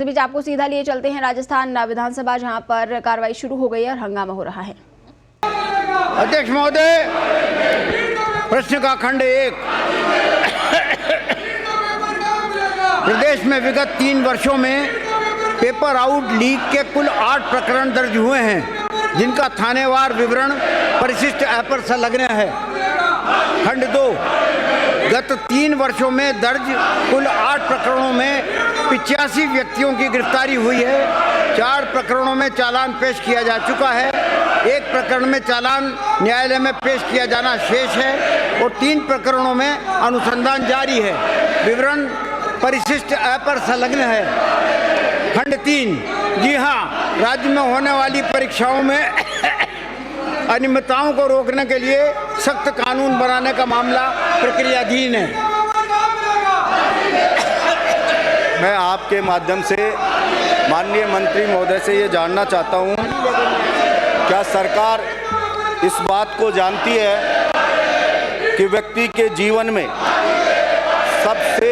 इस बीच आपको सीधा लिए चलते हैं राजस्थान विधानसभा, जहां पर कार्रवाई शुरू हो गई है और हंगामा हो रहा है। अध्यक्ष महोदय, प्रश्न का खंड 1। प्रदेश में विगत 3 वर्षों में पेपर आउट लीक के कुल 8 प्रकरण दर्ज हुए हैं, जिनका थानेवार विवरण परिशिष्ट ऐप पर संलग्न है। खंड 2। गत 3 वर्षों में दर्ज कुल 8 प्रकरणों में 85 व्यक्तियों की गिरफ्तारी हुई है। 4 प्रकरणों में चालान पेश किया जा चुका है। 1 प्रकरण में चालान न्यायालय में पेश किया जाना शेष है और 3 प्रकरणों में अनुसंधान जारी है। विवरण परिशिष्ट ऐप पर संलग्न है। खंड 3। जी हाँ, राज्य में होने वाली परीक्षाओं में अनियमितताओं को रोकने के लिए सख्त कानून बनाने का मामला प्रक्रियाधीन है। मैं आपके माध्यम से माननीय मंत्री महोदय से ये जानना चाहता हूँ, क्या सरकार इस बात को जानती है कि व्यक्ति के जीवन में सबसे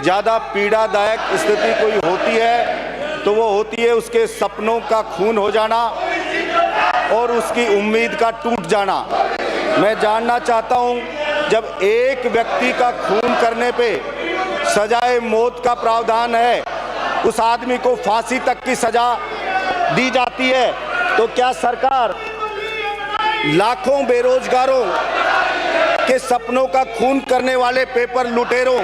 ज़्यादा पीड़ादायक स्थिति कोई होती है तो वो होती है उसके सपनों का खून हो जाना और उसकी उम्मीद का टूट जाना। मैं जानना चाहता हूँ, जब एक व्यक्ति का खून करने पे सजाए मौत का प्रावधान है, उस आदमी को फांसी तक की सजा दी जाती है, तो क्या सरकार लाखों बेरोजगारों के सपनों का खून करने वाले पेपर लुटेरों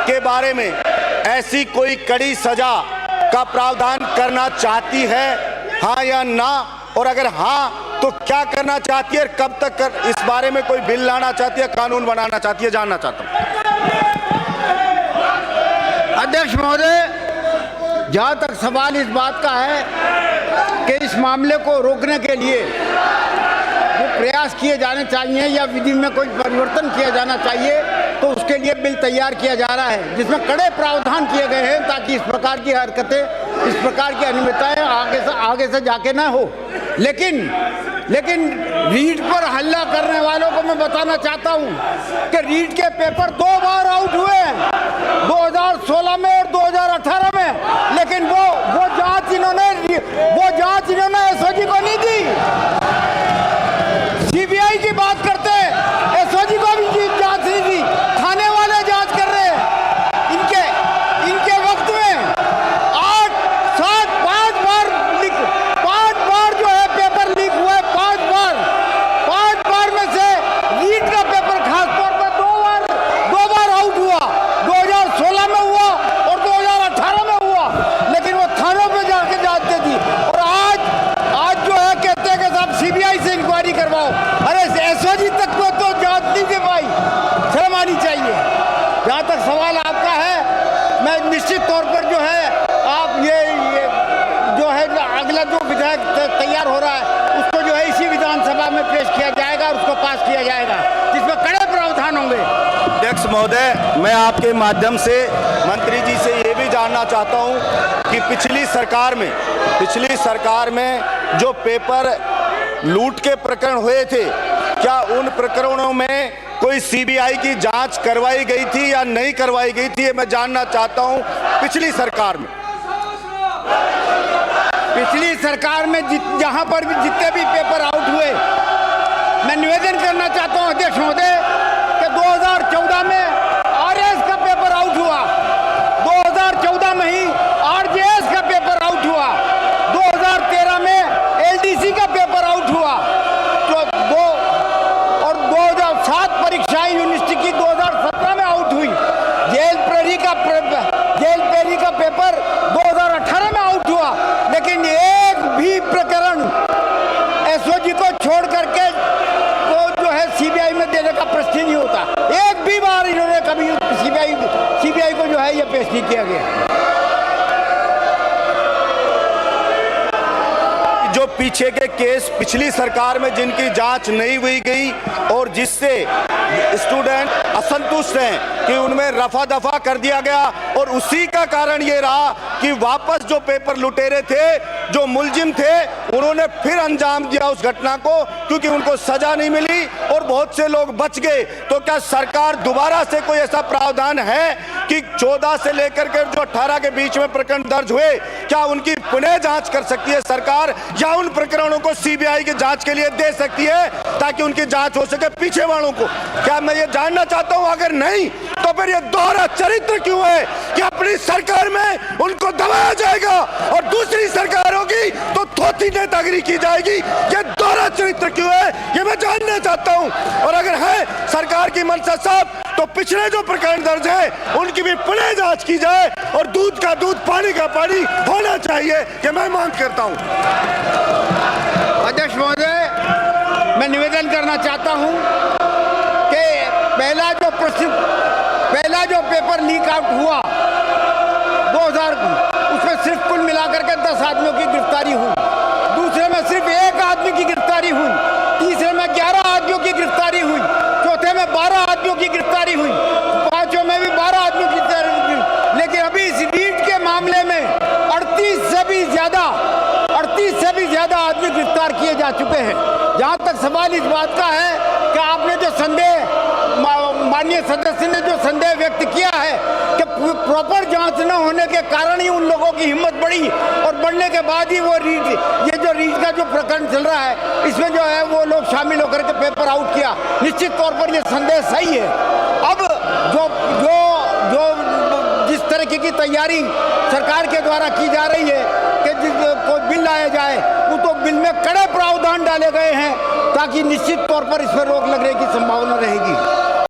के बारे में ऐसी कोई कड़ी सजा का प्रावधान करना चाहती है, हाँ या ना? और अगर हाँ तो क्या करना चाहती है और कब तक इस बारे में कोई बिल लाना चाहती है, कानून बनाना चाहती है, जानना चाहता हूँ। अध्यक्ष महोदय, जहाँ तक सवाल इस बात का है कि इस मामले को रोकने के लिए वो प्रयास किए जाने चाहिए या विधि में कोई परिवर्तन किया जाना चाहिए, तो उसके लिए बिल तैयार किया जा रहा है, जिसमें कड़े प्रावधान किए गए हैं ताकि इस प्रकार की हरकतें, इस प्रकार की अनियमितताएं आगे से जाके ना हो। लेकिन रीट पर हल्ला करने वालों को मैं बताना चाहता हूं कि रीट के पेपर 2 बार आउट हुए हैं, 2016 में और 2018 में, लेकिन वो जांच इन्होंने एसओजी को नहीं दी। सीबीआई की बात करते हैं, एसओजी को भी जांच नहीं दी, थाने वाले जांच कर रहे हैं। इनके वक्त में 8, 7, 5 बार जो है पेपर लीक हुए। 5 बार में से रीट का पेपर खास तौर पर 2 बार आउट हुआ। 2016 में हुआ और 2018 में हुआ, लेकिन वो थानों पे जाके जांच दे दी। और आज जो है कहते हैं कि साहब सीबीआई से इंक्वायरी करवाओ। अरे एसओजी तक को तो जांच नहीं दे पाई, शर्म आनी चाहिए। जहाँ तक सवाल आपका है, मैं निश्चित तौर पर जो है आप ये जो है अगला जो विधेयक तैयार हो रहा है उसको जो है इसी विधानसभा में पेश किया जाएगा और उसको पास किया जाएगा, जिसमें कड़े प्रावधान होंगे। अध्यक्ष महोदय, मैं आपके माध्यम से मंत्री जी से ये भी जानना चाहता हूँ कि पिछली सरकार में जो पेपर लूट के प्रकरण हुए थे, क्या उन प्रकरणों में कोई सीबीआई की जांच करवाई गई थी या नहीं करवाई गई थी? मैं जानना चाहता हूं। पिछली सरकार में जहां पर भी जितने भी पेपर आउट हुए, मैं निवेदन करना चाहता हूं अध्यक्ष महोदय कि 2014 में आरएएस का पेपर आउट हुआ, 2014 में ही आरजेएस का पेपर आउट हुआ, 2013 में एलडीसी का पेपर आउट हुआ, और 2007 परीक्षाएं यूनिवर्सिटी की 2017 में आउट हुई। जेल पेरी का पेपर 2018 में आउट हुआ, लेकिन एक भी प्रकरण एसओजी को छोड़ करके जो है सीबीआई में देने का प्रश्न नहीं होता। एक भी बार इन्होंने कभी सीबीआई को जो है ये पेश नहीं किया गया। जो पीछे के केस पिछली सरकार में जिनकी जांच नहीं हुई गई और जिससे स्टूडेंट असंतुष्ट हैं कि उनमें रफा दफा कर दिया गया, और उसी का कारण ये रहा कि वापस जो पेपर लुटेरे थे, जो मुलजिम थे, उन्होंने फिर अंजाम दिया उस घटना को, क्योंकि उनको सजा नहीं मिली और बहुत से लोग बच गए। तो क्या सरकार दोबारा से कोई ऐसा प्रावधान है कि 14 से लेकर के जो 18 के बीच में प्रकरण दर्ज हुए, क्या उनकी पुनः जांच कर सकती है सरकार, या उन प्रकरणों को सीबीआई की जांच के लिए दे सकती है ताकि उनकी जांच हो सके पीछे वालों को? क्या मैं ये जानना चाहता हूं। अगर नहीं तो फिर ये दोहरा चरित्र क्यों है कि अपनी सरकार में उनको दबाया जाएगा और दूसरी सरकार होगी तो थोथी नेतागिरी की जाएगी? ये दोहरा चरित्र क्यों है, ये मैं जानना चाहता हूं। और अगर है सरकार की मंशा साफ तो पिछले जो प्रकरण दर्ज है उनकी भी पुनः जांच की जाए और दूध का दूध पानी का पानी होना चाहिए, ये मैं मांग करता हूं। अध्यक्ष महोदय, मैं निवेदन करना चाहता हूं कि पहला जो पेपर लीक आउट हुआ 2000, उसमें सिर्फ कुल मिलाकर के 10 आदमियों की गिरफ्तारी हुई। दूसरे में सिर्फ 1 आदमी की गिरफ्तारी हुई। तीसरे में 11 आदमियों की गिरफ्तारी हुई। चौथे में 12 आदमियों की गिरफ्तारी हुई। पांचों में भी 12 आदमियों की गिरफ्तारी हुई। लेकिन अभी इस रीट के मामले में 38 से भी ज्यादा आदमी गिरफ्तार किए जा चुके हैं। जहां तक सवाल इस बात का है कि आपने जो संदेह, माननीय सदस्य ने जो संदेह व्यक्त किया है कि प्रॉपर जांच न होने के कारण ही उन लोगों की हिम्मत बढ़ी और बढ़ने के बाद ही वो ये जो रीट का जो प्रकरण चल रहा है इसमें जो है वो लोग शामिल होकर के पेपर आउट किया, निश्चित तौर पर ये संदेह सही है। अब जो जिस तरीके की तैयारी सरकार के द्वारा की जा रही है कि कोई बिल लाया जाए, वो तो बिल में कड़े प्रावधान डाले गए हैं ताकि निश्चित तौर पर इस पर रोक लगने की संभावना रहेगी।